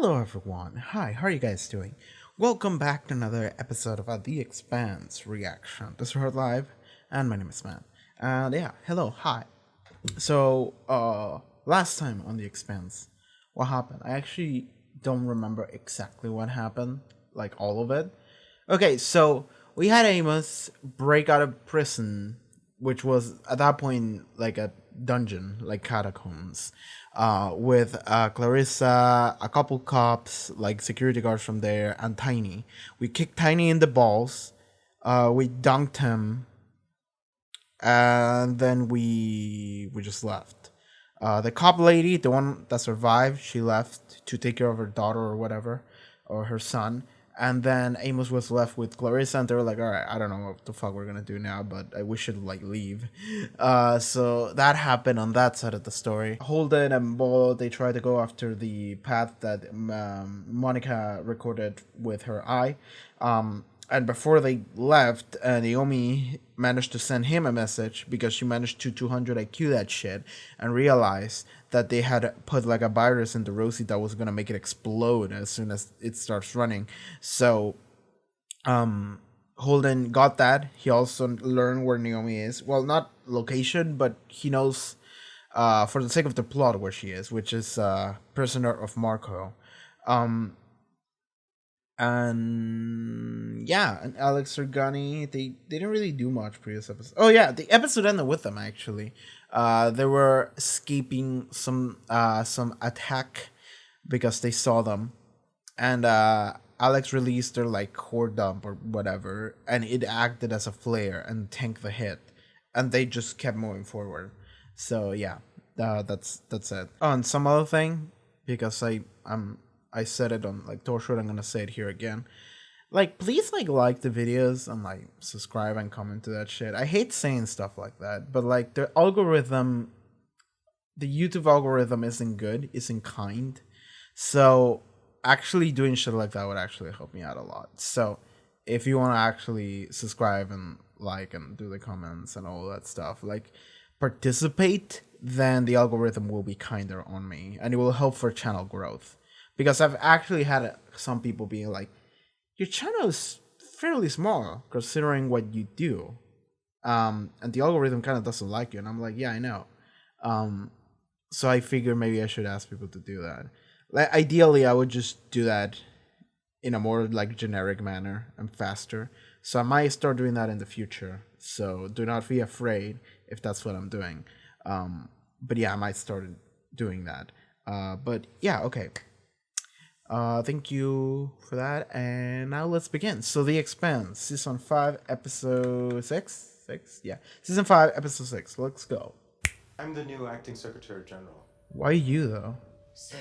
Hello everyone, hi, how are you guys doing? Welcome back to another episode of The Expanse reaction. This is Heard Live, and my name is Matt. And yeah, hello, hi. Last time on The Expanse, what happened? I actually don't remember exactly what happened, like all of it. Okay, so we had Amos break out of prison, which was at that point like a dungeon, like catacombs, with Clarissa, a couple cops, like security guards from there, and Tiny. We kicked Tiny in the balls, we dunked him, and then we just left. The cop lady, the one that survived, she left to take care of her daughter or whatever, or her son. And then Amos was left with Clarissa, and they were like, "All right, I don't know what the fuck we're gonna do now, but we should like leave." So that happened on that side of the story. Holden and Bo, they tried to go after the path that Monica recorded with her eye. And before they left, Naomi managed to send him a message because she managed to 200 IQ that shit and realized that they had put like a virus into Rosie that was gonna make it explode as soon as it starts running. So, Holden got that. He also learned where Naomi is. Well, not location, but he knows, for the sake of the plot, where she is, which is prisoner of Marco. And yeah, and Alex Sergani, they didn't really do much previous episodes. Oh yeah, the episode ended with them actually. They were escaping some attack because they saw them, and Alex released their like core dump or whatever, and it acted as a flare and tanked the hit, and they just kept moving forward. So yeah, that's it. Oh, and some other thing, because I said it on like Torchwood, I'm gonna say it here again. Like, please like the videos and like subscribe and comment to that shit. I hate saying stuff like that, but like the algorithm, the YouTube algorithm isn't good, isn't kind. So actually doing shit like that would actually help me out a lot. So if you want to actually subscribe and like and do the comments and all that stuff, like participate, then the algorithm will be kinder on me and it will help for channel growth. Because I've actually had some people being like, your channel is fairly small considering what you do. And the algorithm kind of doesn't like you. And I'm like, yeah, I know. So I figure maybe I should ask people to do that. Like, ideally, I would just do that in a more like generic manner and faster. So I might start doing that in the future. So do not be afraid if that's what I'm doing. But yeah, I might start doing that. But yeah, okay. Thank you for that, and now let's begin. So, The Expanse, Season 5, Episode 6? 6? Yeah. Season 5, Episode 6. Let's go. I'm the new Acting Secretary General. Why you, though? Sir.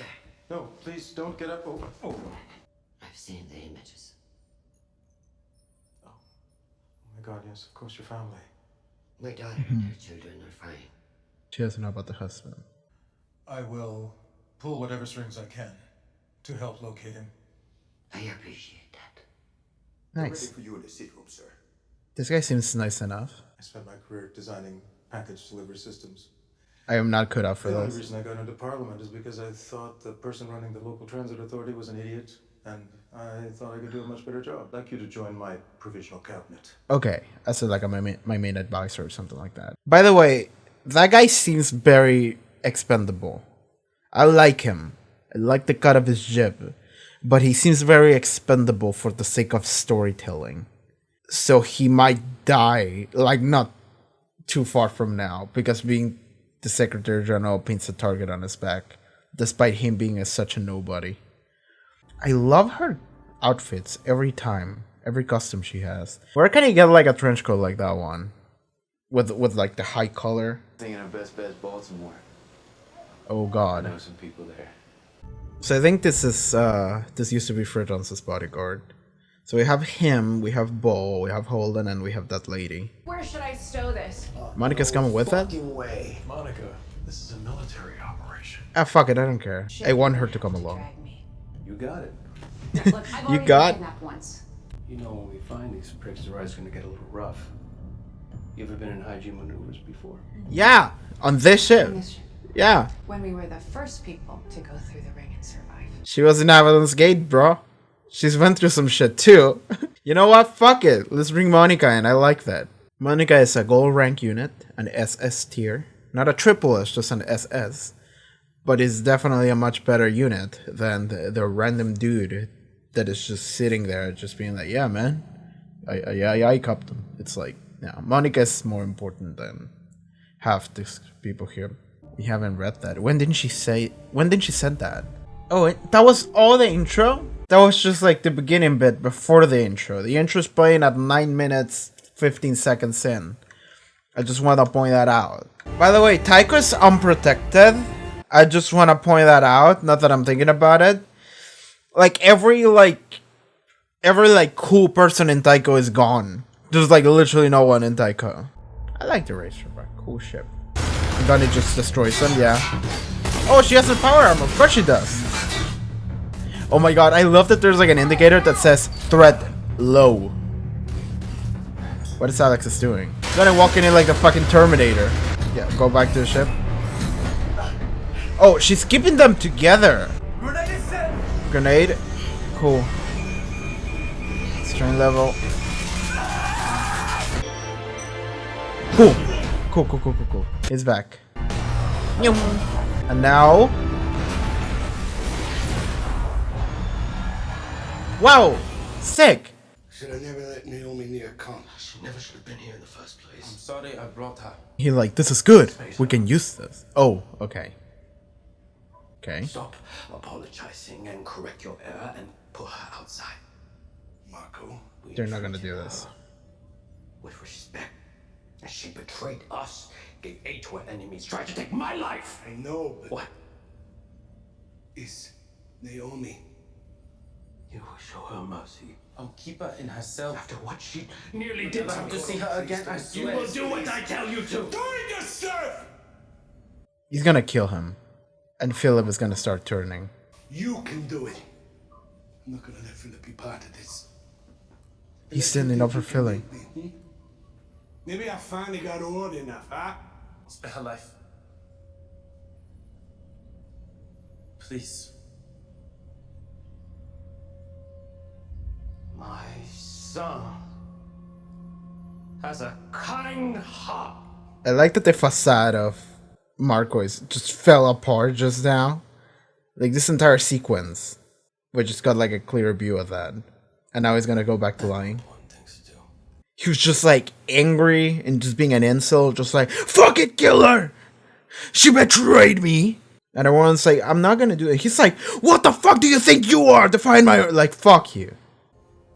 No, please don't get up. Oh. I've seen the images. Oh my God, yes, of course, your family. My daughter and her children are fine. She doesn't know about the husband. I will pull whatever strings I can to help locate him. I appreciate that. Nice. Ready for you in the seat room, sir. This guy seems nice enough. I spent my career designing package delivery systems. I am not cut out for The only this. reason I got into Parliament is because I thought the person running the local transit authority was an idiot, and I thought I could do a much better job. I'd like you to join my provisional cabinet. Okay, I said like my main advisor or something like that. By the way, that guy seems very expendable. I like him. I like the cut of his jib, but he seems very expendable for the sake of storytelling. So he might die, like not too far from now, because being the Secretary General paints a target on his back, despite him being such a nobody. I love her outfits every time, every costume she has. Where can you get like a trench coat like that one, with like the high collar? Thinking of Best Bet's Baltimore. Oh I God. know some people there. So I think this is this used to be Fridtjons's bodyguard. So we have him, we have Bo, we have Holden, and we have that lady. Where should I stow this? Monica's coming with it? Fucking way. Monica, this is a military operation. Ah, fuck it, I don't care. I want her to come along. Drag me. You got it. Look, I've You already got- been kidnapped once. You know, when we find these pricks, the ride's gonna get a little rough. You ever been in hygiene maneuvers before? Yeah, on this ship. On this ship, Yeah. when we were the first people to go through the ring and survive. She was in Avalon's Gate, bro. She's went through some shit too. You know what? Fuck it. Let's bring Monica in. I like that. Monica is a gold rank unit, an SS tier. Not a triple S, just an SS. But is definitely a much better unit than the random dude that is just sitting there, just being like, yeah, man. I copped him. It's like, yeah, Monica is more important than half these people here. We haven't read that. When did she said that? Oh, that was all the intro? That was just like the beginning bit before the intro. The intro's playing at 9 minutes, 15 seconds in. I just want to point that out. By the way, Taiko's unprotected. I just want to point that out. Not that I'm thinking about it. Like every cool person in Taiko is gone. There's like literally no one in Taiko. I like the Racerback. Cool ship. Gunny just destroys them, yeah. Oh, she has her power armor. Of course she does. Oh my god, I love that there's like an indicator that says threat low. What is Alexis doing? Gunny walking in like the fucking Terminator. Yeah, go back to the ship. Oh, she's keeping them together. Grenade. Cool. Strength level. Cool. Cool. He's back. And now... Wow! Sick! Should I never let Naomi near come? She never should have been here in the first place. I'm sorry I brought her. He like, this is good. We can use this. Oh, okay. Okay. Stop apologizing and correct your error and put her outside. Marco? They're not gonna do this. With respect. And she betrayed us, gave aid to her enemies, tried to take my life. I know, but What? is Naomi? You will show her mercy. I'll keep her in her cell. After what she nearly did I have to see her again, I You swear. will do what I tell you to. Doing yourself! He's gonna kill him. And Philip is gonna start turning. You can do it. I'm not gonna let Philip be part of this. He's standing up for Philly. Maybe I finally got old enough, huh? Spare her life. Please. My son has a kind heart. I like that the facade of Marco is just fell apart just now. Like this entire sequence. We just got like a clear view of that. And now he's gonna go back to lying. He was just like angry and just being an incel, just like, fuck it, kill her! She betrayed me! And everyone's like, I'm not gonna do it. He's like, what the fuck do you think you are to find my... Like, fuck you.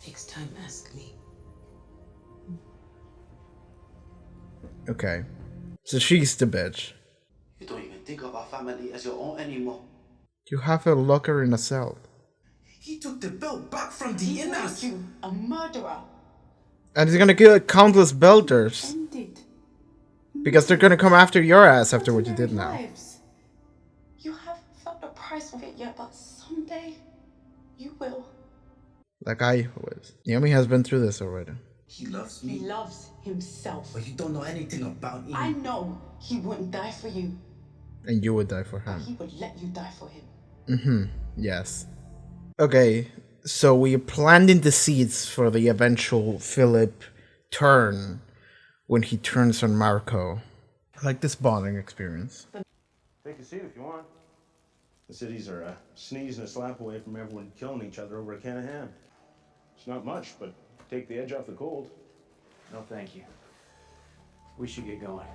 Next time, ask me. Okay. So she's the bitch. You don't even think of our family as your own anymore. You have a locker in a cell. He took the belt back from the inners. You, a murderer. And he's gonna kill countless belters. Ended. Because they're gonna come after your ass after what you did now. Lives. You haven't felt the price of it yet, but someday you will. Like I was. Naomi has been through this already. He loves He me, loves himself. but you don't know anything about him. I know he wouldn't die for you, And you would die for but him. he would let you die for him. Mm-hmm. Yes. Okay, so we planted the seeds for the eventual Philip turn when he turns on Marco. I like this bonding experience. Take a seat if you want. The cities are a sneeze and a slap away from everyone killing each other over a can of ham. It's not much, but take the edge off the cold. No, thank you. We should get going.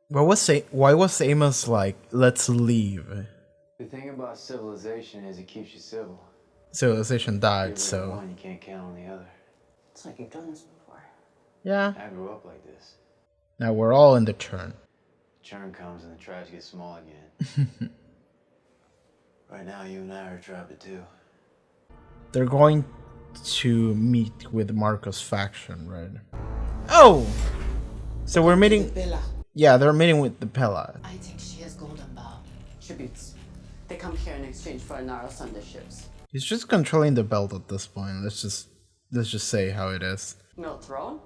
Why was Amos like, let's leave? The thing about civilization is it keeps you civil. Civilization died, Get rid of so... one, you can't count on the other. It's like you've done this before. Yeah. I grew up like this. Now we're all in the turn. Churn comes and the trash gets small again. Right now, you and I are trapped at two. They're going to meet with Marco's faction, right? Oh! So we're meeting... Bella. Yeah, they're meeting with the Pella. I think she has golden bow. Tributes. They come here in exchange for narrow Sunday ships. He's just controlling the belt at this point. Let's just say how it is. No throne?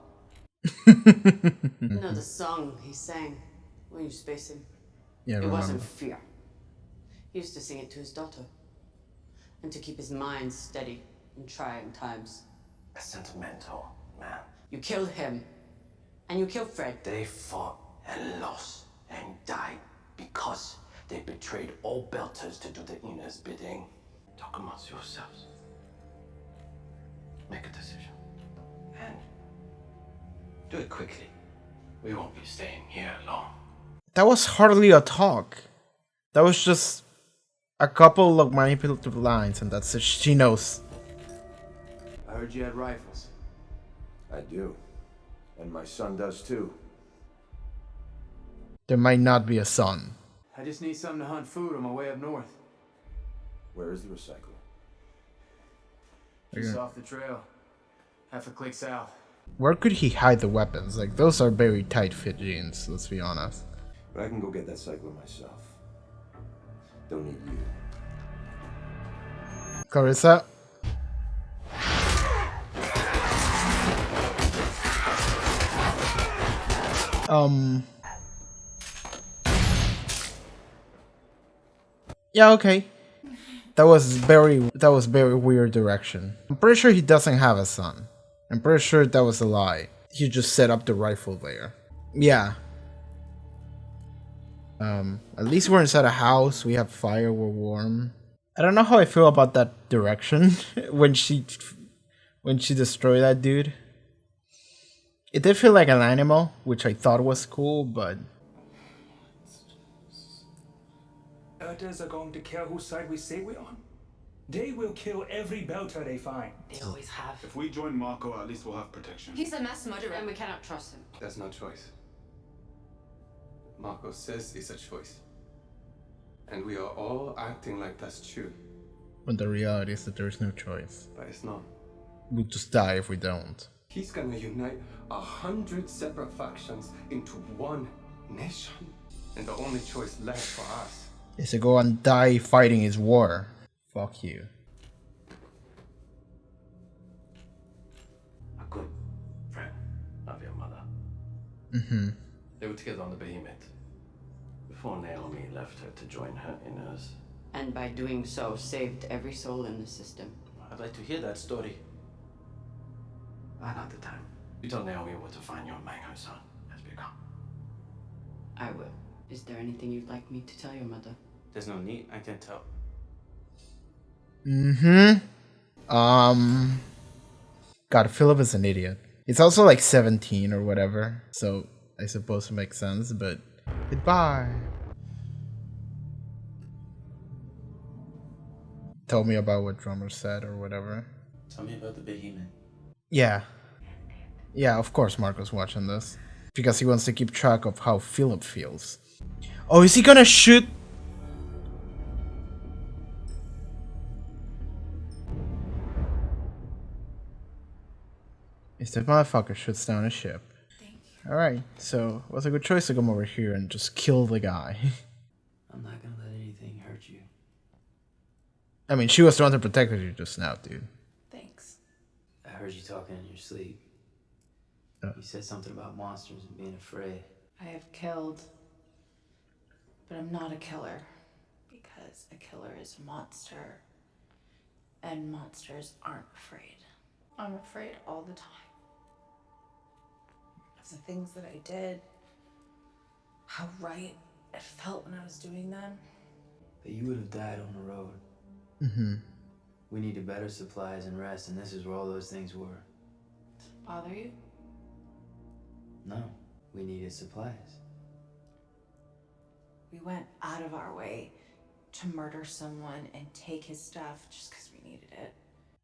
No, the song he sang when you space him. Yeah, It remember. wasn't fear. He used to sing it to his daughter. and to keep his mind steady in trying times. A sentimental man. You killed him, and you killed Fred. They fought and lost and died because they betrayed all Belters to do the Inner's bidding. Talk amongst yourselves. Make a decision. And do it quickly. We won't be staying here long. That was hardly a talk. That was just a couple of manipulative lines, and that's it. She knows. I heard you had rifles. I do. And my son does too. There might not be a son. I just need something to hunt food on my way up north. Where is the recycler? Just off the trail. Half a click south. Where could he hide the weapons? Like, those are very tight fit jeans, let's be honest. But I can go get that cycler myself. Don't need you. Clarissa? Yeah, okay. That was very weird direction. I'm pretty sure he doesn't have a son. I'm pretty sure that was a lie. He just set up the rifle there. Yeah. At least we're inside a house, we have fire, we're warm. I don't know how I feel about that direction when she destroyed that dude. It did feel like an animal, which I thought was cool, but Belters are going to care whose side we say we're on. They will kill every Belter they find. They always have. If we join Marco, at least we'll have protection. He's a mass murderer, and we cannot trust him. There's no choice. Marco says it's a choice. And we are all acting like that's true. when the reality is that there is no choice. But it's not. We'll just die if we don't. He's gonna unite 100 separate factions into one nation. And the only choice left for us is to go and die fighting his war. Fuck you. A good friend of your mother. Mm-hmm. They were together on the Behemoth before Naomi left her to join her inners. And by doing so, saved every soul in the system. I'd like to hear that story. Not the time. You tell Naomi what to find your Mango son has become. I will. Is there anything you'd like me to tell your mother? There's no need, I can tell. God, Philip is an idiot. He's also like 17 or whatever, so I suppose it makes sense, but goodbye. Tell me about what Drummer said or whatever. Tell me about the Behemoth. Yeah. Yeah, of course Marco's watching this. Because he wants to keep track of how Philip feels. Oh, is he gonna shoot? If the motherfucker shoots down a ship. Alright, so it was a good choice to come over here and just kill the guy. I'm not gonna let anything hurt you. I mean, she was the one that protected you just now, dude. Thanks. I heard you talking in your sleep. You said something about monsters and being afraid. I have killed, but I'm not a killer, because a killer is a monster, and monsters aren't afraid. I'm afraid all the time of the things that I did, how right it felt when I was doing them. But you would have died on the road. Mm-hmm. We needed better supplies and rest, and this is where all those things were. Does it bother you? No, we needed supplies. We went out of our way to murder someone and take his stuff just because we needed it.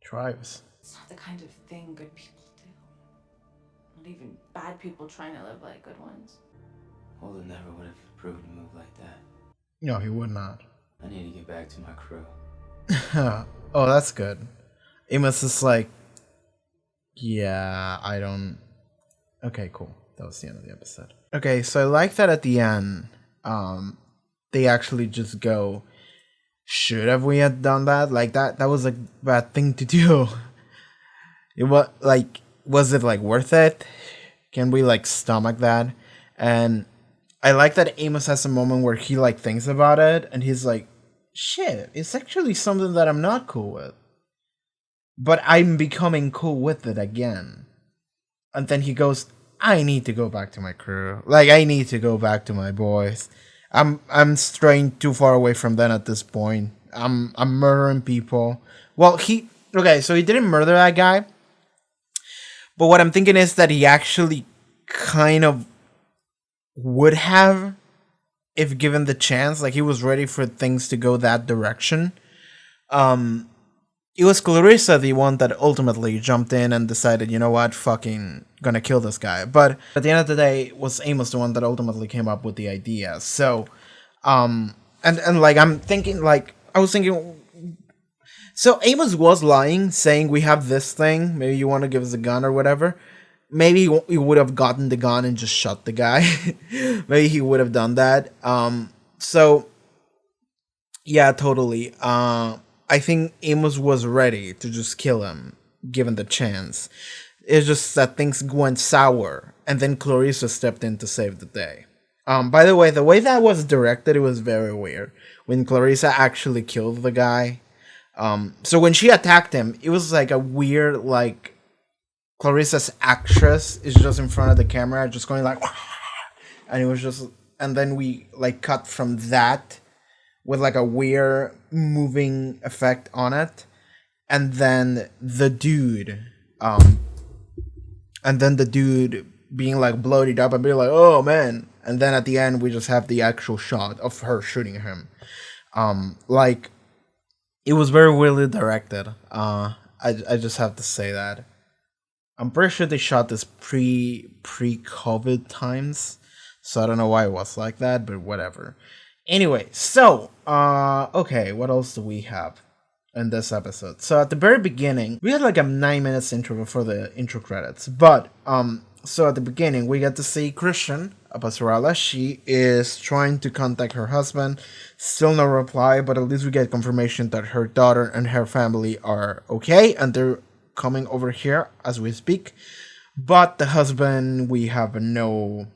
Tribes. It's not the kind of thing good people do. Not even bad people trying to live like good ones. Holden never would have approved a move like that. No, he would not. I need to get back to my crew. Oh, that's good. Amos is like, yeah, I don't... Okay, cool. That was the end of the episode. Okay, so I like that at the end, they actually just go, should have we had done that? Like, that was a bad thing to do. It was, like, was it, like, worth it? Can we, like, stomach that? And I like that Amos has a moment where he, like, thinks about it, and he's like, shit, it's actually something that I'm not cool with. But I'm becoming cool with it again. And then he goes, I need to go back to my crew. Like, I need to go back to my boys. I'm straying too far away from them at this point. I'm murdering people. Well, so he didn't murder that guy. But what I'm thinking is that he actually kind of would have, if given the chance. Like, he was ready for things to go that direction. It was Clarissa, the one that ultimately jumped in and decided, you know what, fucking gonna kill this guy. But at the end of the day, it was Amos the one that ultimately came up with the idea. So, and like, I was thinking, so Amos was lying, saying we have this thing, maybe you want to give us a gun or whatever. Maybe he would have gotten the gun and just shot the guy. Maybe he would have done that. So, yeah, totally. I think Amos was ready to just kill him, given the chance. It's just that things went sour, and then Clarissa stepped in to save the day. By the way that was directed, it was very weird. When Clarissa actually killed the guy. So when she attacked him, it was like a weird, like, Clarissa's actress is just in front of the camera, just going like, and it was just, and then we, like, cut from that with like a weird moving effect on it, and then the dude being like bloated up and being like, oh man, and then at the end we just have the actual shot of her shooting him. Like, it was very weirdly directed. I just have to say that. I'm pretty sure they shot this pre-COVID times, so I don't know why it was like that, but whatever. Anyway, so, okay, what else do we have in this episode? So at the very beginning, we had like a 9 minutes intro before the intro credits, but, so at the beginning, we get to see Christian, Pasarala. She is trying to contact her husband, still no reply, but at least we get confirmation that her daughter and her family are okay, and they're coming over here as we speak, but the husband, we have no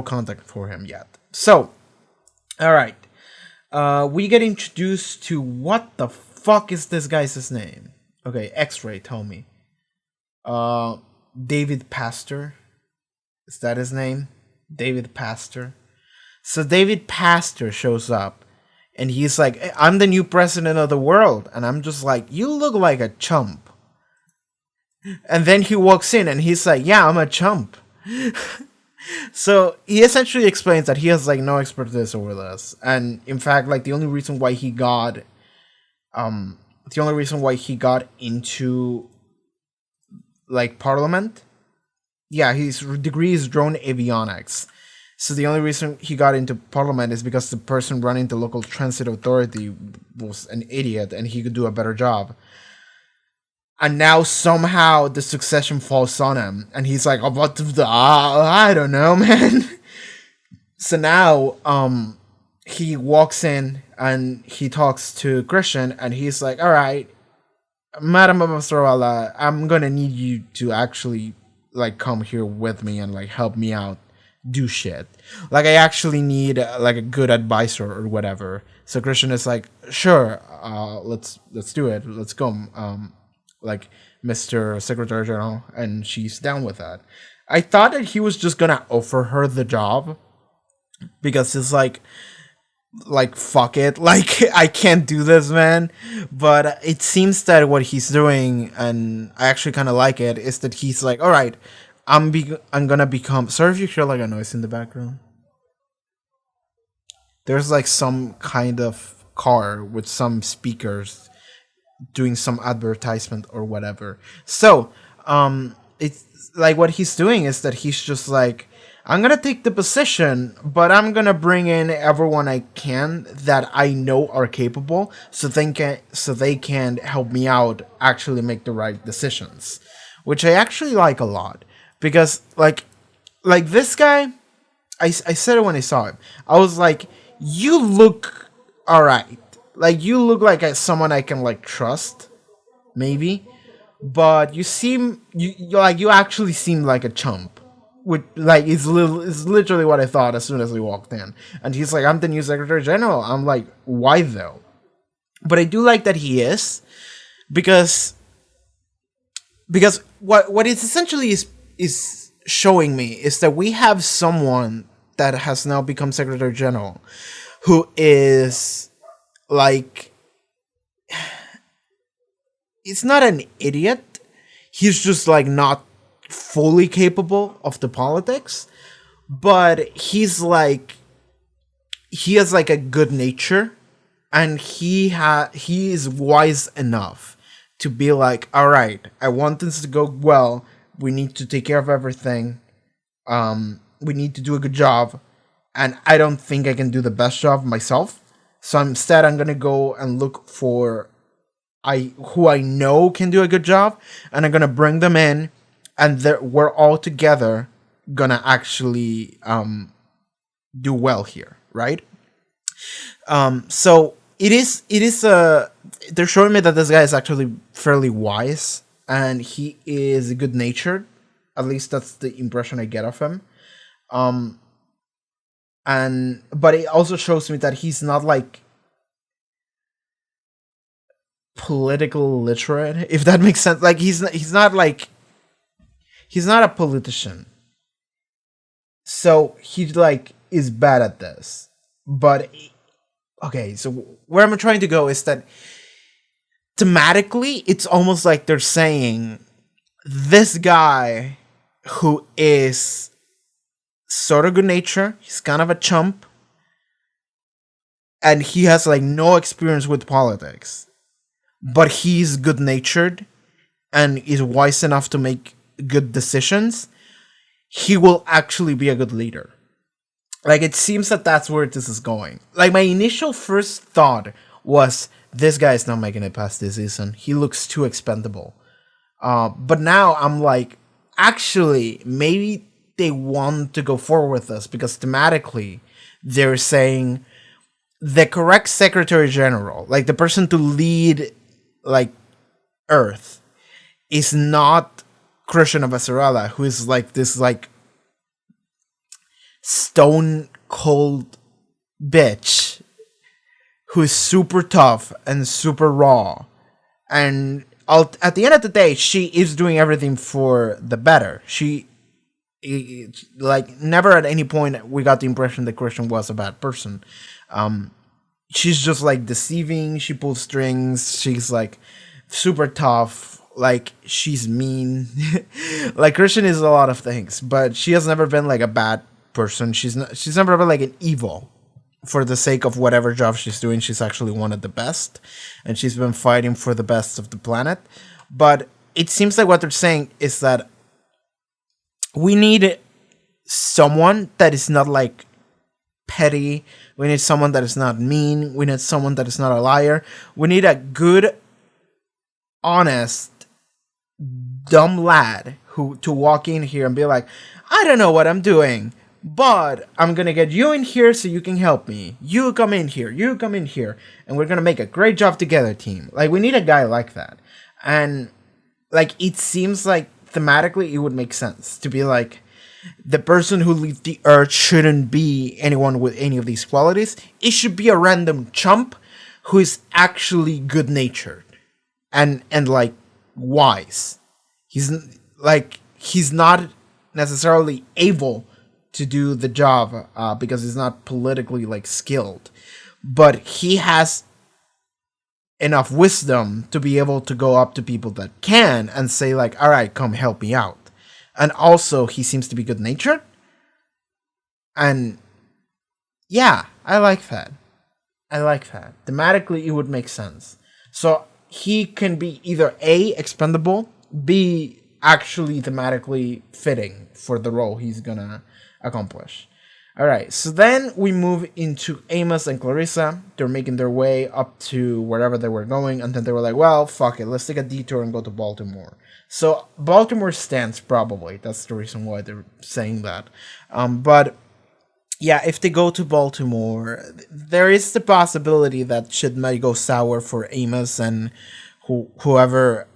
contact for him yet. So, all right. We get introduced to what the fuck is this guy's name? Okay, X-Ray, tell me. David Pastor. Is that his name? David Pastor. So David Pastor shows up and he's like, hey, I'm the new president of the world. And I'm just like, you look like a chump. And then he walks in and he's like, yeah, I'm a chump. So he essentially explains that he has like no expertise over this, and in fact, like the only reason why he got into like Parliament, yeah, his degree is drone avionics. So the only reason he got into Parliament is because the person running the local transit authority was an idiot, and he could do a better job. And now somehow the succession falls on him. And he's like, oh, what the, I don't know, man. So now he walks in and he talks to Christian. And he's like, all right, Madam Masarala, I'm going to need you to actually like come here with me and like help me out. Do shit. Like, I actually need like a good advisor or whatever. So Christian is like, sure, let's do it. Let's go. Like Mr. Secretary General, and she's down with that. I thought that he was just gonna offer her the job because it's like fuck it, like I can't do this, man. But it seems that what he's doing, and I actually kind of like it, is that he's like, all right, I'm gonna become. Sorry if you hear like a noise in the background. There's like some kind of car with some speakers doing some advertisement or whatever. So, it's like what he's doing is that he's just like, I'm gonna take the position, but I'm gonna bring in everyone I can that I know are capable, so they can help me out actually make the right decisions, which I actually like a lot, because like this guy, I said it when I saw him. I was like, you look alright. Like, you look like someone I can, like, trust, maybe. But you actually seem like a chump. with like it's literally what I thought as soon as we walked in. And he's like, I'm the new Secretary General. I'm like, why though? But I do like that he is, because what it essentially is showing me is that we have someone that has now become Secretary General who is like, it's not an idiot. He's just like not fully capable of the politics, but he has like a good nature, and he is wise enough to be like, all right, I want this to go well. We need to take care of everything. We need to do a good job, and I don't think I can do the best job myself. So instead, I'm gonna go and look for who I know can do a good job, and I'm gonna bring them in, and we're all together gonna actually do well here, right? So it is they're showing me that this guy is actually fairly wise, and he is good natured. At least that's the impression I get of him. But it also shows me that he's not like political literate, if that makes sense. Like he's not a politician, so he like is bad at this. But okay, so where I'm trying to go is that thematically it's almost like they're saying this guy who is sort of good nature, he's kind of a chump, and he has like no experience with politics, but he's good natured and is wise enough to make good decisions. He will actually be a good leader. Like, it seems that that's where this is going. Like, my initial first thought was, this guy is not making it past this season. He looks too expendable. But now I'm like, actually, maybe they want to go forward with this, because thematically, they're saying the correct Secretary General, like the person to lead, like, Earth, is not Christian Avasarala, who is like this, like, stone cold bitch who is super tough and super raw, and at the end of the day, she is doing everything for the better. She, like, never at any point we got the impression that Christian was a bad person. She's just like deceiving, she pulls strings, she's like super tough, like she's mean. Like, Christian is a lot of things, but she has never been like a bad person. She's never been like an evil. For the sake of whatever job she's doing, she's actually wanted the best, and she's been fighting for the best of the planet. But it seems like what they're saying is that we need someone that is not like petty. We need someone that is not mean. We need someone that is not a liar. We need a good, honest, dumb lad who to walk in here and be like, I don't know what I'm doing, but I'm gonna get you in here so you can help me. You come in here, and we're gonna make a great job together, team. Like, we need a guy like that. And like, it seems like thematically it would make sense to be like, the person who leads the Earth shouldn't be anyone with any of these qualities. It should be a random chump who is actually good natured and like wise. He's not necessarily able to do the job because he's not politically like skilled, but he has enough wisdom to be able to go up to people that can and say like, all right, come help me out. And also, he seems to be good natured, and yeah, I like that. Thematically, it would make sense. So he can be either A, expendable, B, actually thematically fitting for the role he's gonna accomplish. Alright, so then we move into Amos and Clarissa. They're making their way up to wherever they were going, and then they were like, well, fuck it, let's take a detour and go to Baltimore. So Baltimore stands, probably. That's the reason why they're saying that. But yeah, if they go to Baltimore, there is the possibility that shit might go sour for Amos and whoever.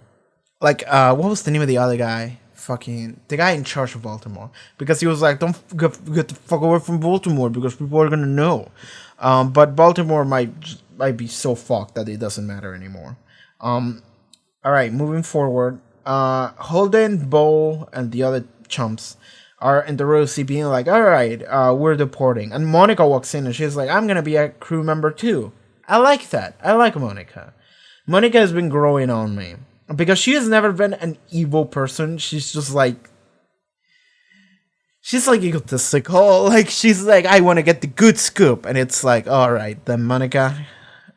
Like, what was the name of the other guy? the guy in charge of Baltimore, because he was like, don't get the fuck away from Baltimore because people are gonna know. But Baltimore might be so fucked that it doesn't matter anymore. All right, moving forward. Holden, Bo, and the other chumps are in the Rosie being like, all right, we're deporting. And Monica walks in and she's like, I'm gonna be a crew member too. I like that. I like Monica. Monica has been growing on me because she has never been an evil person. She's like egotistical. Like, she's like, I want to get the good scoop. And it's like, all right, then Monica.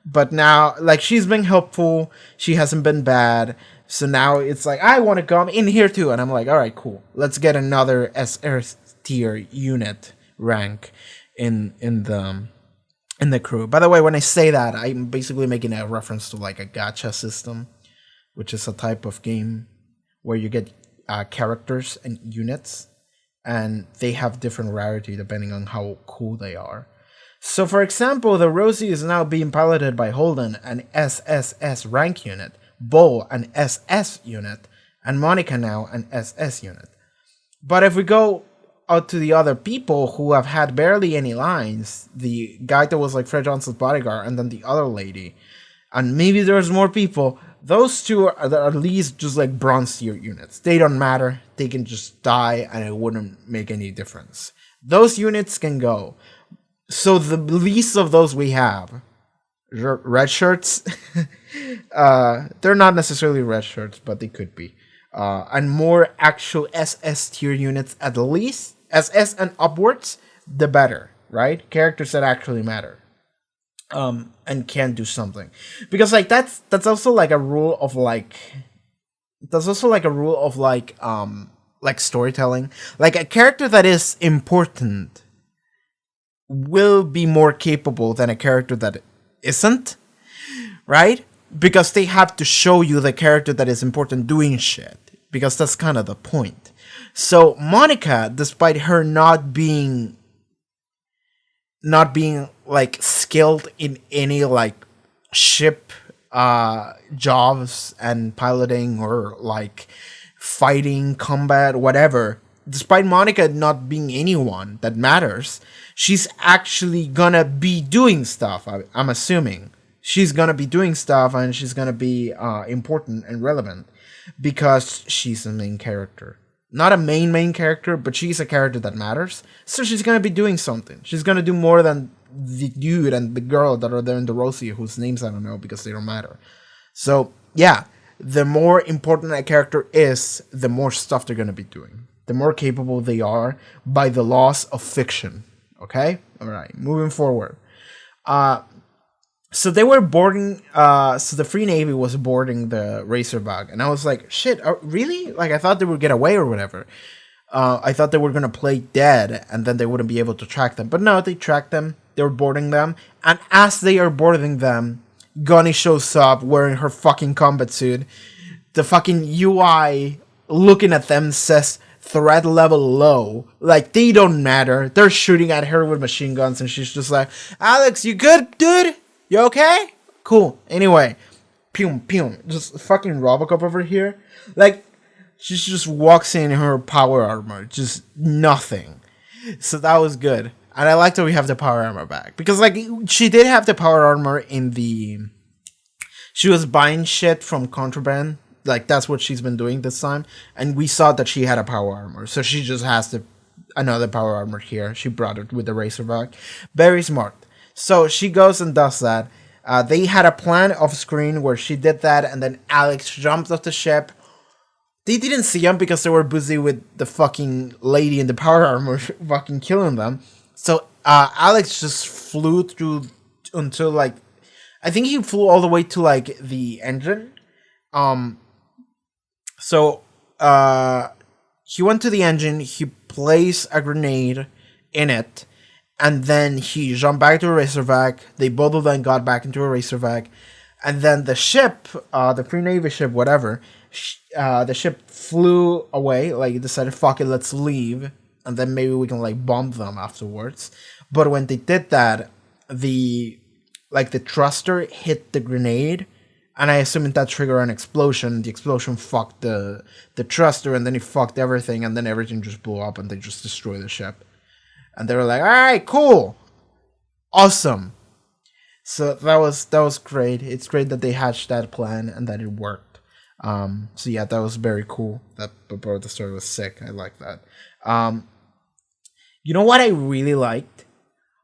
But now, like, she's been helpful. She hasn't been bad. So now it's like, I want to come in here too. And I'm like, all right, cool. Let's get another S tier unit rank in the crew. By the way, when I say that, I'm basically making a reference to like a gacha system, which is a type of game where you get characters and units, and they have different rarity depending on how cool they are. So, for example, the Rosie is now being piloted by Holden, an SSS rank unit, Bo, an SS unit, and Monica now, an SS unit. But if we go out to the other people who have had barely any lines, the guy that was like Fred Johnson's bodyguard, and then the other lady, and maybe there's more people, those two are at least just like bronze tier units. They don't matter. They can just die and it wouldn't make any difference. Those units can go. So the least of those we have, red shirts, they're not necessarily red shirts, but they could be. And more actual SS tier units, at least SS and upwards, the better, right? Characters that actually matter, and can do something, because like that's also like a rule of like storytelling. Like, a character that is important will be more capable than a character that isn't, right? Because they have to show you the character that is important doing shit, because that's kind of the point. So Monica, despite her not being like skilled in any like ship jobs and piloting or like fighting, combat, whatever, despite Monica not being anyone that matters, she's actually gonna be doing stuff. I'm assuming she's gonna be doing stuff, and she's gonna be important and relevant because she's a main character. Not a main character, but she's a character that matters. So she's gonna be doing something. She's gonna do more than the dude and the girl that are there in the Rosie, whose names I don't know because they don't matter. So yeah, the more important a character is, the more stuff they're gonna be doing. The more capable they are by the laws of fiction. Okay? Alright, moving forward. So they were boarding, so the Free Navy was boarding the Razorback, and I was like, shit, really? Like, I thought they would get away or whatever. I thought they were gonna play dead, and then they wouldn't be able to track them. But no, they tracked them, they were boarding them, and as they are boarding them, Gunny shows up wearing her fucking combat suit. The fucking UI looking at them says, threat level low. Like, they don't matter. They're shooting at her with machine guns, and she's just like, Alex, you good, dude? You okay? Cool. Anyway, pew. Just fucking Robocop over here. Like, she just walks in her power armor. Just nothing. So that was good. And I like that we have the power armor back. Because, like, she did have the power armor in the... She was buying shit from contraband. Like, that's what she's been doing this time. And we saw that she had a power armor. So she just has another power armor here. She brought it with the Razorback. Very smart. So she goes and does that. They had a plan off screen where she did that, and then Alex jumped off the ship. They didn't see him because they were busy with the fucking lady in the power armor fucking killing them. So Alex just flew through until, like, I think he flew all the way to, like, the engine. So he went to the engine, he placed a grenade in it, and then he jumped back to a Razorback. They both of them got back into a Razorback. And then the ship, the Free Navy ship, whatever, the ship flew away. Like, decided, fuck it, let's leave. And then maybe we can, like, bomb them afterwards. But when they did that, the thruster hit the grenade. And I assume that triggered an explosion. The explosion fucked the thruster, and then it fucked everything, and then everything just blew up, and they just destroyed the ship. And they were like, "All right, cool, awesome." So that was great. It's great that they hatched that plan and that it worked. So yeah, that was very cool. That part of the story was sick. I like that. You know what I really liked?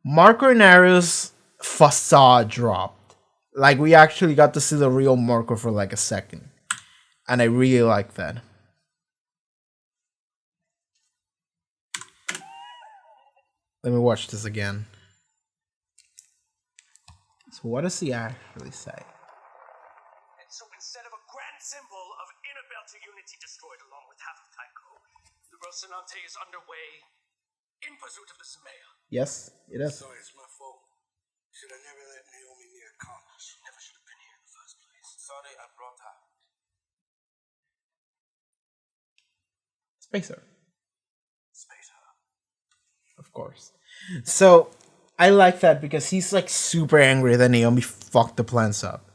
Marco Inaro's facade dropped. Like, we actually got to see the real Marco for like a second. And I really like that. Let me watch this again. So what does he actually say? And so instead of a grand symbol of inner Belter unity destroyed along with half of Tycho, the Rocinante is underway in pursuit of the Samea. Yes, it is. Sorry, it's my fault. Should I never let Naomi near Kong? She never should have been here in the first place. Sorry, I brought her. Spacer. Spacer. Of course. So I like that because he's like super angry that Naomi fucked the plans up.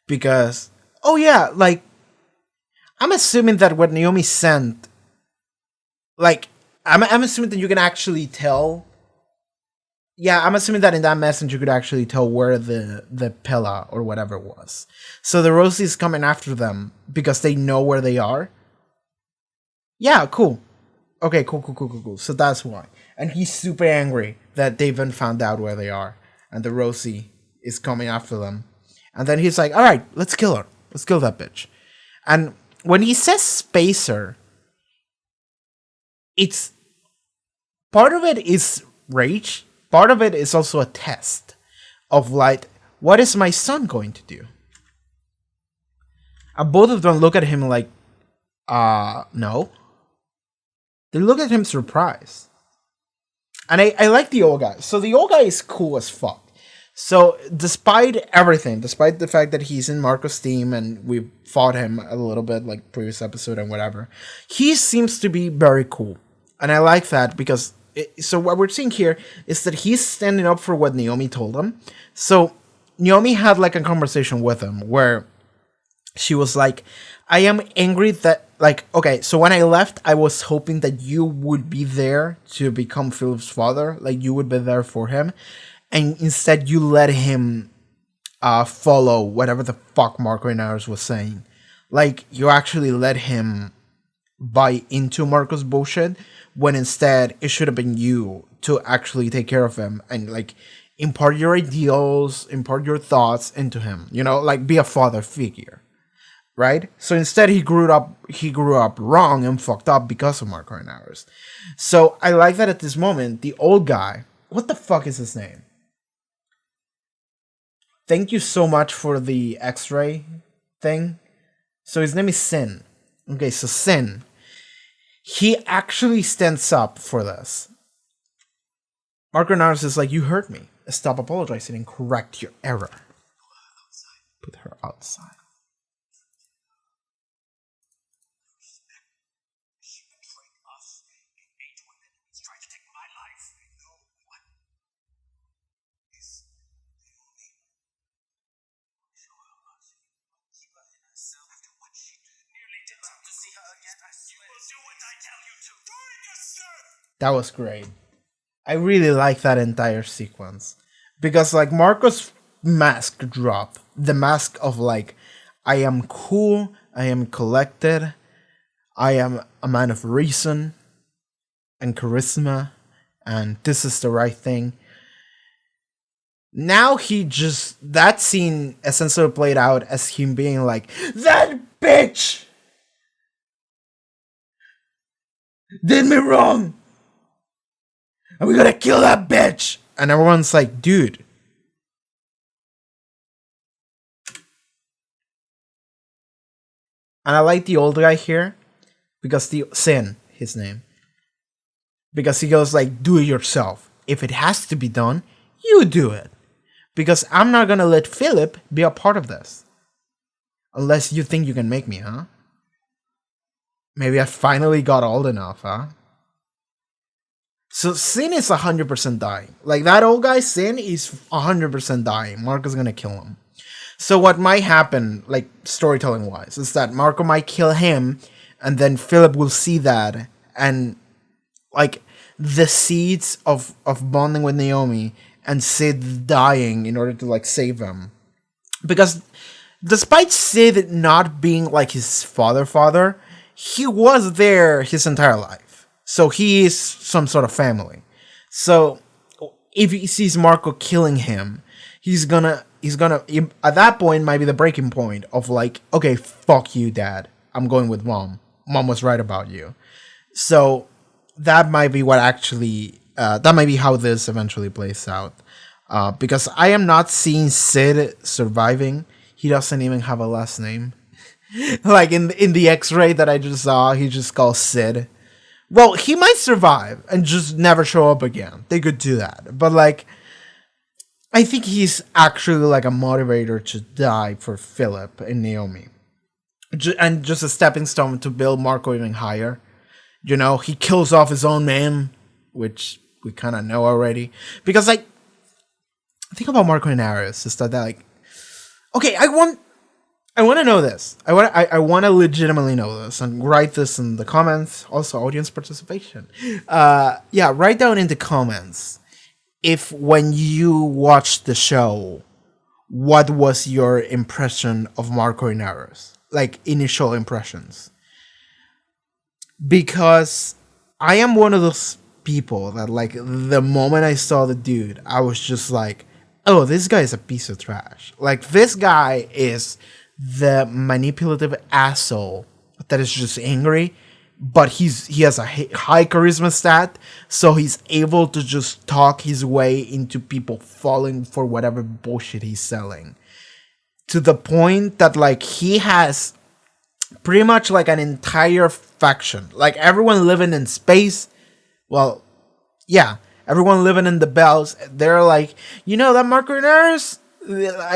Because, oh yeah, like, I'm assuming that what Naomi sent, like, I'm assuming that you can actually tell. Yeah, I'm assuming that in that message you could actually tell where the Pella or whatever was. So the Rosie's coming after them because they know where they are. Yeah, cool. Okay, cool. So that's why. And he's super angry that they even found out where they are. And the Rosie is coming after them. And then he's like, all right, let's kill her. Let's kill that bitch. And when he says Spacer, it's... part of it is rage. Part of it is also a test of like, what is my son going to do? And both of them look at him like, no. They look at him surprised. And I like the old guy. So the old guy is cool as fuck. So despite everything, despite the fact that he's in Marco's team and we fought him a little bit like previous episode and whatever, he seems to be very cool. And I like that because... so what we're seeing here is that he's standing up for what Naomi told him. So Naomi had like a conversation with him where she was like, I am angry that, like, okay, so when I left, I was hoping that you would be there to become Philip's father. Like, you would be there for him. And instead you let him follow whatever the fuck Marco Inaros was saying. Like, you actually let him buy into Marco's bullshit, when instead it should have been you to actually take care of him and like impart your ideals, impart your thoughts into him, you know, like be a father figure, right? So instead he grew up wrong and fucked up because of Marco Inaros. So I like that at this moment, the old guy, what the fuck is his name? Thank you so much for the X-ray thing. So his name is Sin. Okay, so Sin. He actually stands up for this. Marco Inaros is like, you hurt me. Stop apologizing and correct your error. Put her outside. That was great. I really like that entire sequence. Because like Marco's mask drop. The mask of like, I am cool, I am collected, I am a man of reason and charisma, and this is the right thing. Now that scene essentially played out as him being like, that bitch did me wrong! And we gotta kill that bitch! And everyone's like, dude. And I like the old guy here. Because Sin, his name. Because he goes like, do it yourself. If it has to be done, you do it. Because I'm not gonna let Philip be a part of this. Unless you think you can make me, huh? Maybe I finally got old enough, huh? So Sin is 100% dying. Like that old guy, Sin is 100% dying. Marco's gonna kill him. So what might happen, like storytelling wise, is that Marco might kill him, and then Philip will see that, and like the seeds of bonding with Naomi and Sid dying in order to like save him, because despite Sid not being like his father, he was there his entire life, so he is some sort of family. So if he sees Marco killing him, he's gonna at that point might be the breaking point of like, okay, fuck you, Dad, I'm going with Mom. Mom was right about you. So that might be what actually that might be how this eventually plays out, because I am not seeing Sid surviving. He doesn't even have a last name. Like in the X-ray that I just saw, he just calls Sid. Well, he might survive and just never show up again. They could do that, but like, I think he's actually like a motivator to die for Philip and Naomi, and just a stepping stone to build Marco even higher. You know, he kills off his own man, which we kind of know already. Because like, think about Marco and Aris is that like, okay, I want to know this. I want to legitimately know this and write this in the comments. Also, audience participation. Yeah, write down in the comments if when you watched the show, what was your impression of Marco and Aris? Like initial impressions. Because I am one of those people that like the moment I saw the dude, I was just like, oh, this guy is a piece of trash. Like this guy is the manipulative asshole that is just angry, but he has a high charisma stat, so he's able to just talk his way into people falling for whatever bullshit he's selling. To the point that like he has pretty much like an entire faction, like everyone living in space. Well, yeah, everyone living in the bells. They're like, you know, that Marco Inaris,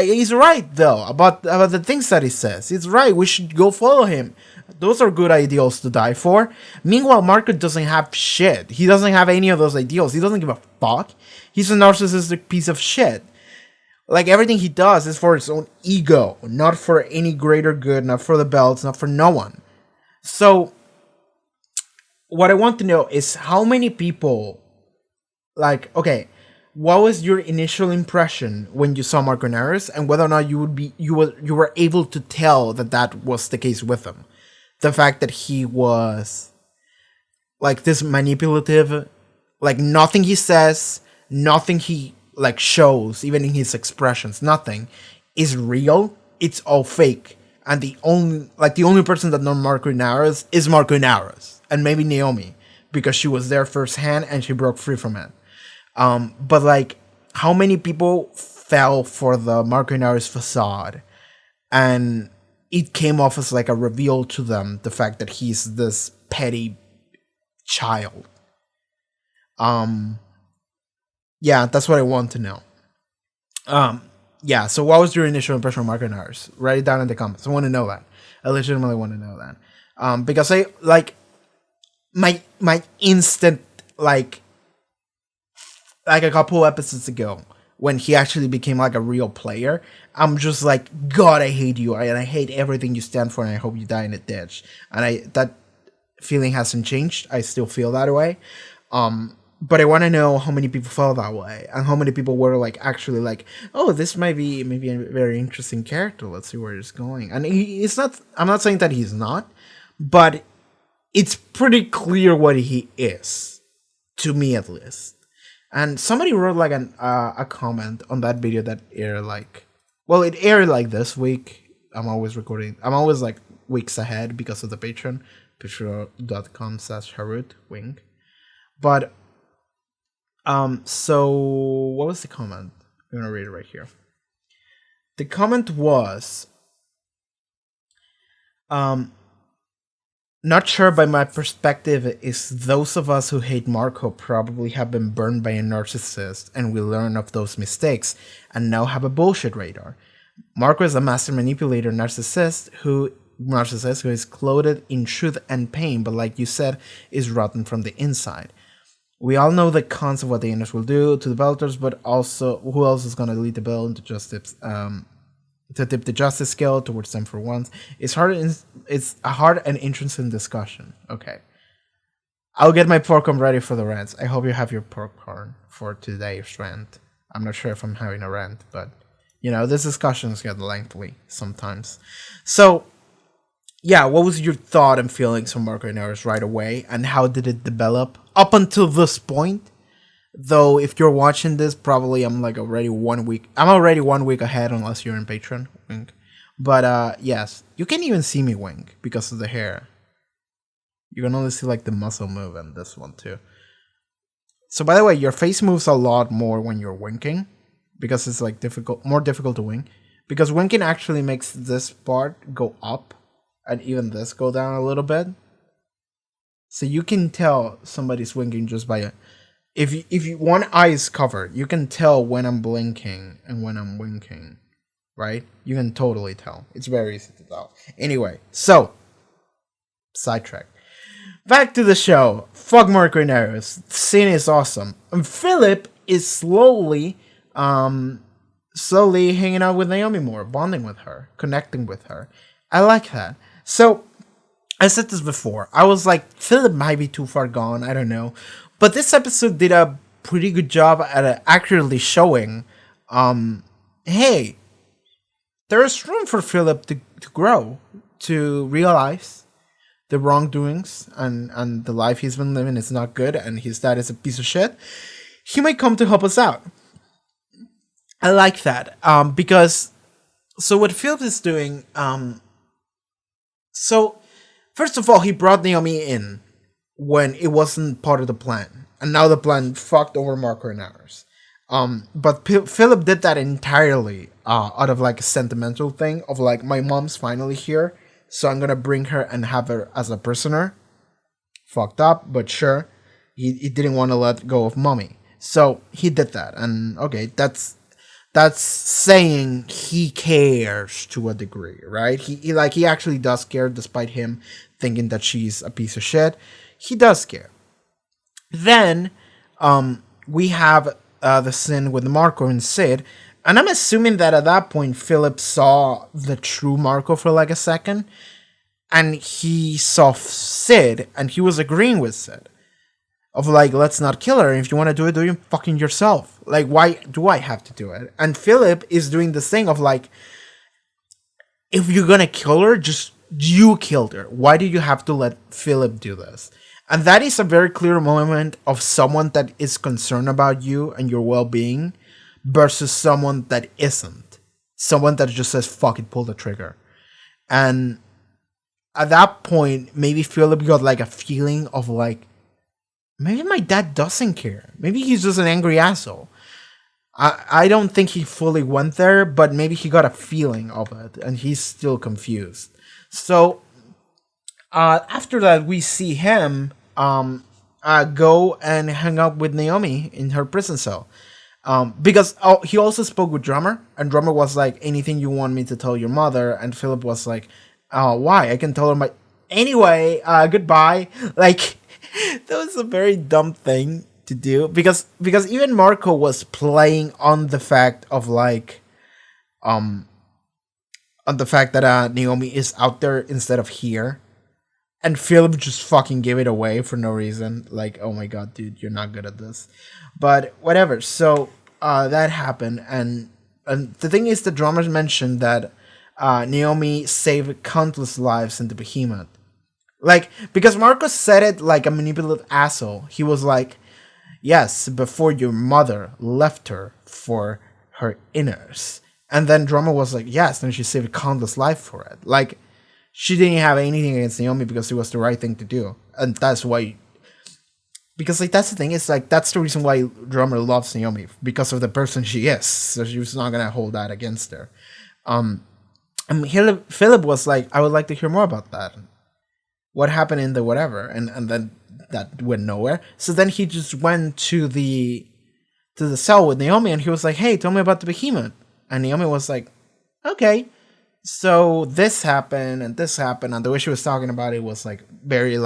he's right though about the things that he says. He's right. We should go follow him. Those are good ideals to die for. Meanwhile, Marco doesn't have shit. He doesn't have any of those ideals. He doesn't give a fuck. He's a narcissistic piece of shit. Like everything he does is for his own ego, not for any greater good, not for the belts, not for no one. So what I want to know is how many people, like, okay, what was your initial impression when you saw Marco Nares, and whether or not you were able to tell that was the case with him? The fact that he was like this manipulative, like nothing he says, nothing he like shows, even in his expressions, nothing is real. It's all fake. And the only person that knows Marco Nares is Marco Nares, and maybe Naomi, because she was there firsthand and she broke free from it. But like, how many people fell for the Marco Nares facade, and it came off as like a reveal to them, the fact that he's this petty child. Yeah, that's what I want to know. Yeah, so what was your initial impression of Marco Nares? Write it down in the comments. I want to know that. I legitimately want to know that. Because I like my instant like a couple episodes ago, when he actually became like a real player, I'm just like, God, I hate you, and I hate everything you stand for, and I hope you die in a ditch. And that feeling hasn't changed. I still feel that way. But I want to know how many people felt that way, and how many people were like actually like, oh, this might be maybe a very interesting character. Let's see where it's going. And it's not. I'm not saying that he's not, but it's pretty clear what he is, to me at least. And somebody wrote like a comment on that video that aired like, well, it aired like this week. I'm always recording. I'm always like weeks ahead because of the Patreon, patreon.com/Haarute wing. But so what was the comment? I'm gonna read it right here. The comment was, not sure, by my perspective, is those of us who hate Marco probably have been burned by a narcissist, and we learn of those mistakes and now have a bullshit radar. Marco is a master manipulator narcissist who is clothed in truth and pain, but like you said, is rotten from the inside. We all know the cons of what the Inners will do to the Belters, but also who else is going to lead the Bell into justice? to tip the justice scale towards them for once. It's a hard and interesting discussion. Okay. I'll get my popcorn ready for the rants. I hope you have your popcorn for today's rant. I'm not sure if I'm having a rant, but these discussions get lengthy sometimes. So, yeah, what was your thought and feelings on Marco and Eris right away, and how did it develop up until this point? Though, if you're watching this, probably I'm already 1 week. I'm already 1 week ahead, unless you're in Patreon. Wink. But yes, you can't even see me wink because of the hair. You can only see the muscle move and this one too. So by the way, your face moves a lot more when you're winking, because it's more difficult to wink. Because winking actually makes this part go up, and even this go down a little bit. So you can tell somebody's winking just by if one eye is covered, you can tell when I'm blinking and when I'm winking, right? You can totally tell. It's very easy to tell. Anyway, so sidetrack. Back to the show. Fuck Marco and Eris. The scene is awesome. And Philip is slowly hanging out with Naomi more, bonding with her, connecting with her. I like that. So I said this before. I was like, Philip might be too far gone. I don't know. But this episode did a pretty good job at accurately showing, hey, there's room for Philip to grow, to realize the wrongdoings and the life he's been living is not good, and his dad is a piece of shit. He might come to help us out. I like that, because so what Philip is doing, so first of all, he brought Naomi in when it wasn't part of the plan, and now the plan fucked over Marco and Eris. But Philip did that entirely out of a sentimental thing of my mom's finally here, so I'm gonna bring her and have her as a prisoner. Fucked up, but sure. He didn't want to let go of mommy, so he did that, and okay, that's saying he cares to a degree, right? He actually does care, despite him thinking that she's a piece of shit. He does care. Then, we have the scene with Marco and Sid, and I'm assuming that at that point Philip saw the true Marco for a second, and he saw Sid, and he was agreeing with Sid of let's not kill her. If you want to do it fucking yourself. Why do I have to do it? And Philip is doing this thing of if you're gonna kill her, just you killed her. Why do you have to let Philip do this? And that is a very clear moment of someone that is concerned about you and your well-being versus someone that isn't. Someone that just says, fuck it, pull the trigger. And at that point, maybe Philip got a feeling of maybe my dad doesn't care. Maybe he's just an angry asshole. I don't think he fully went there, but maybe he got a feeling of it, and he's still confused. So, after that, we see him go and hang out with Naomi in her prison cell. Because he also spoke with Drummer, and Drummer was like, anything you want me to tell your mother? And Philip was like, why? I can tell her anyway, goodbye. That was a very dumb thing to do, because even Marco was playing on the fact of on the fact that Naomi is out there instead of here. And Philip just fucking gave it away for no reason. Oh my god, dude, you're not good at this. But whatever. So that happened, and the thing is, the drummers mentioned that Naomi saved countless lives in the Behemoth. Because Marcos said it like a manipulative asshole. He was like, yes, before your mother left her for her inners. And then Drummer was like, yes, and she saved countless life for it. She didn't have anything against Naomi because it was the right thing to do. And that's why... Because, that's the thing. It's, that's the reason why Drummer loves Naomi. Because of the person she is. So she was not going to hold that against her. And Philip was like, I would like to hear more about that. What happened in the whatever? And then that went nowhere. So then he just went to the cell with Naomi, and he was like, hey, tell me about the Behemoth. And Naomi was like, okay. So this happened, and the way she was talking about it was very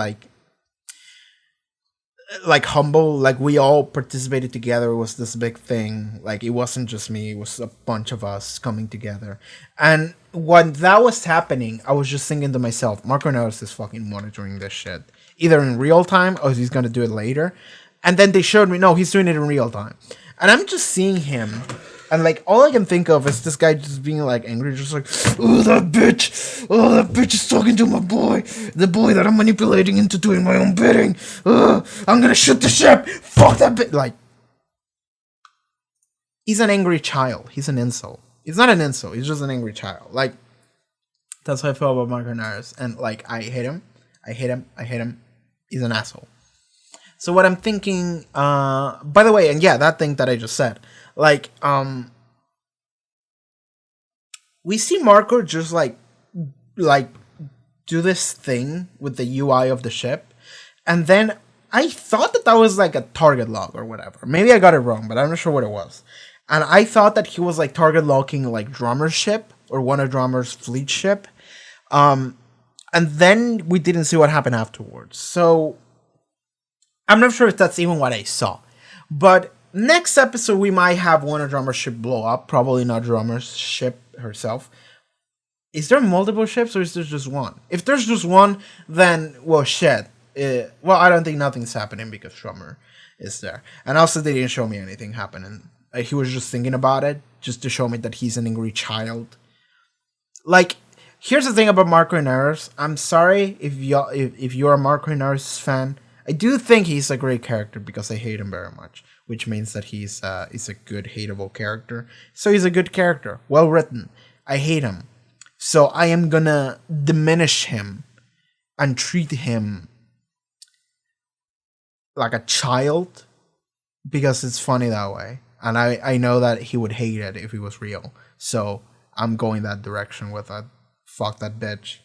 like humble, like we all participated together. It was this big thing. Like it wasn't just me, it was a bunch of us coming together. And when that was happening, I was just thinking to myself, Marco Neros is fucking monitoring this shit. Either in real time or he's gonna do it later. And then they showed me, no, he's doing it in real time. And I'm just seeing him, and like all I can think of is this guy just being like angry, just like, oh that bitch is talking to my boy, the boy that I'm manipulating into doing my own bidding. I'm gonna shoot the ship. Fuck that bitch. Like, he's an angry child. He's an incel. He's not an incel. He's just an angry child. Like, that's how I feel about Marco Nares. And like, I hate him. I hate him. I hate him. He's an asshole. So what I'm thinking, by the way, and yeah, that thing that I just said, like, we see Marco just like do this thing with the UI of the ship, and then I thought that was like a target log or whatever. Maybe I got it wrong, but I'm not sure what it was. And I thought that he was like target logging like Drummer's ship or one of Drummer's fleet ship, and then we didn't see what happened afterwards. So I'm not sure if that's even what I saw. But next episode, we might have one of Drummer's ship blow up. Probably not Drummer's ship herself. Is there multiple ships or is there just one? If there's just one, then, well, shit. Well, I don't think nothing's happening because Drummer is there. And also, they didn't show me anything happening. He was just thinking about it, just to show me that he's an angry child. Like, here's the thing about Marco Nares. I'm sorry if you're a Marco Nares fan. I do think he's a great character because I hate him very much, which means that he's a good hateable character. So he's a good character, well written. I hate him, so I am gonna diminish him and treat him like a child because it's funny that way, and I know that he would hate it if he was real. So I'm going that direction with it. Fuck that bitch.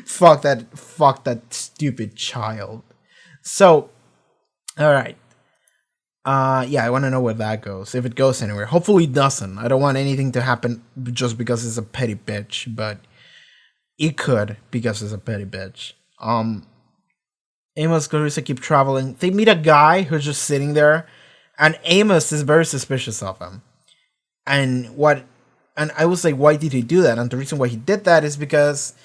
fuck that stupid child. So, all right. Yeah, I want to know where that goes. If it goes anywhere. Hopefully it doesn't. I don't want anything to happen just because it's a petty bitch, but it could because it's a petty bitch. Amos Clarissa keep traveling. They meet a guy who's just sitting there, and Amos is very suspicious of him. And I was like, why did he do that? And the reason why he did that is because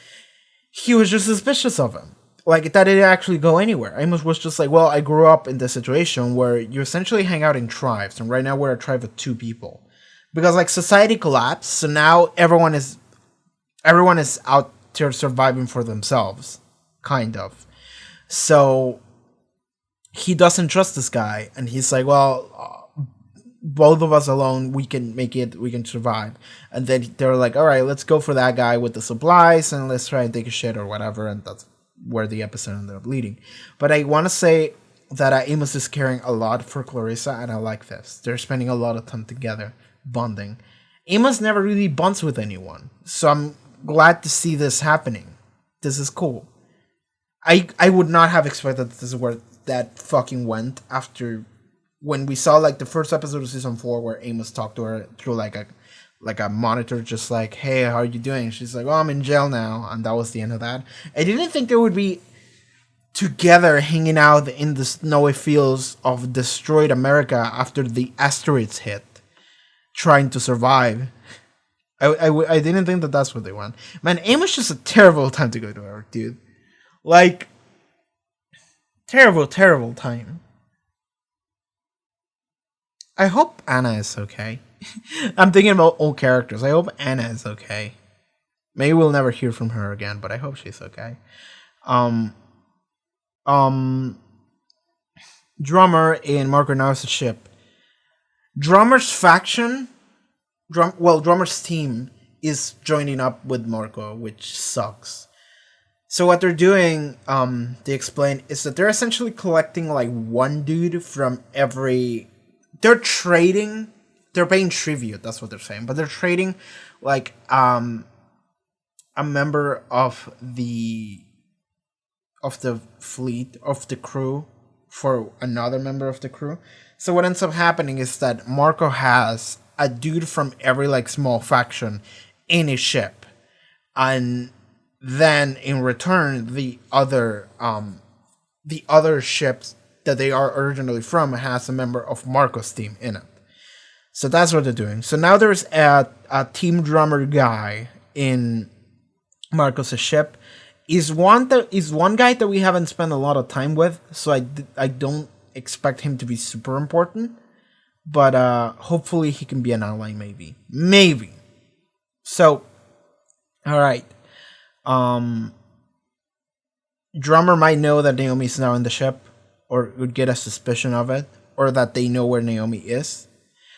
he was just suspicious of him. Like, that didn't actually go anywhere. Amos was just like, well, I grew up in this situation where you essentially hang out in tribes, and right now we're a tribe of 2 people. Because, like, society collapsed, so now everyone is out there surviving for themselves. Kind of. So, he doesn't trust this guy, and he's like, well, both of us alone, we can make it, we can survive. And then they're like, alright, let's go for that guy with the supplies, and let's try and take a shit or whatever, and that's where the episode ended up leading. But I want to say that Amos is caring a lot for Clarissa, and I like this. They're spending a lot of time together, bonding. Amos never really bonds with anyone, so I'm glad to see this happening. This is cool. I would not have expected that this is where that fucking went after when we saw like the first episode of season 4 where Amos talked to her through like a monitor, just like, hey, how are you doing? She's like, oh, I'm in jail now. And that was the end of that. I didn't think they would be together hanging out in the snowy fields of destroyed America after the asteroids hit, trying to survive. I didn't think that that's what they want. Man, Amos just a terrible time to go to work, dude. Like, terrible, terrible time. I hope Anna is okay. I'm thinking about old characters. I hope Anna is okay. Maybe we'll never hear from her again, but I hope she's okay. Drummer in Marco Nares' ship. Drummer's faction, Drummer's team is joining up with Marco, which sucks. So what they're doing, they explain, is that they're essentially collecting like one dude from every. They're trading. They're paying tribute. That's what they're saying. But they're trading like a member of the fleet, of the crew, for another member of the crew. So what ends up happening is that Marco has a dude from every like small faction in his ship, and then in return the other ships that they are originally from has a member of Marco's team in it. So that's what they're doing. So now there's a team drummer guy in Marcos' ship. Is one guy that we haven't spent a lot of time with, so I don't expect him to be super important. But hopefully he can be an ally, maybe. So, all right. Drummer might know that Naomi's now in the ship, or would get a suspicion of it, or that they know where Naomi is.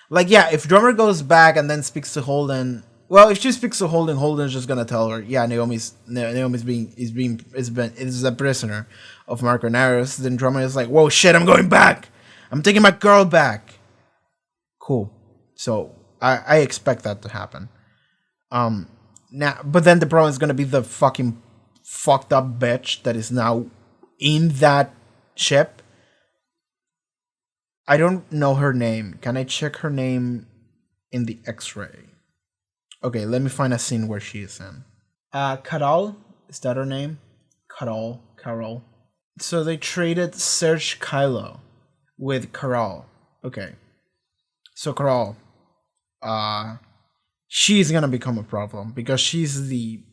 Like, yeah, if Drummer goes back and then speaks to Holden. Well, if she speaks to Holden, Holden's just gonna tell her, yeah, Naomi's a prisoner of Marco Naris. Then Drummer is like, whoa, shit, I'm going back. I'm taking my girl back. Cool. So I expect that to happen. Now, but then the problem is gonna be the fucking fucked up bitch that is now in that ship. I don't know her name. Can I check her name in the X-ray? Okay, let me find a scene where she is in. Carol, is that her name? Carol. So they traded Serge Kylo with Carol. Okay. So Carol, she's gonna become a problem because she's the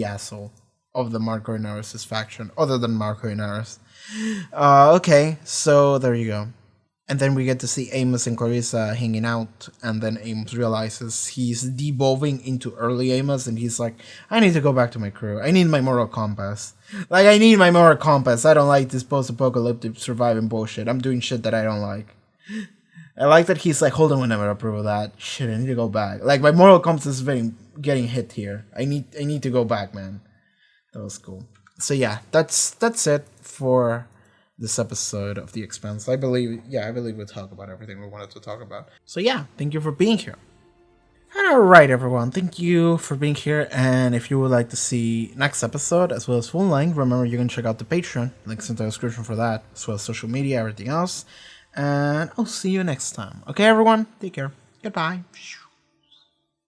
asshole of the Marco Inaris' faction, other than Marco Inaris. Okay, so there you go. And then we get to see Amos and Clarissa hanging out, and then Amos realizes he's devolving into early Amos, and he's like, I need to go back to my crew. I need my moral compass. I don't like this post-apocalyptic surviving bullshit. I'm doing shit that I don't like. I like that he's like, Holden would never approve of that. Shit, I need to go back. Like, my moral compass is getting hit here. I need to go back, man. That was cool. So yeah, that's it for this episode of The Expanse. I believe we talked about everything we wanted to talk about. So yeah, thank you for being here. Alright everyone, thank you for being here, and if you would like to see next episode as well as full length, remember you can check out the Patreon, links in the description for that, as well as social media, everything else, and I'll see you next time. Okay everyone, take care, goodbye.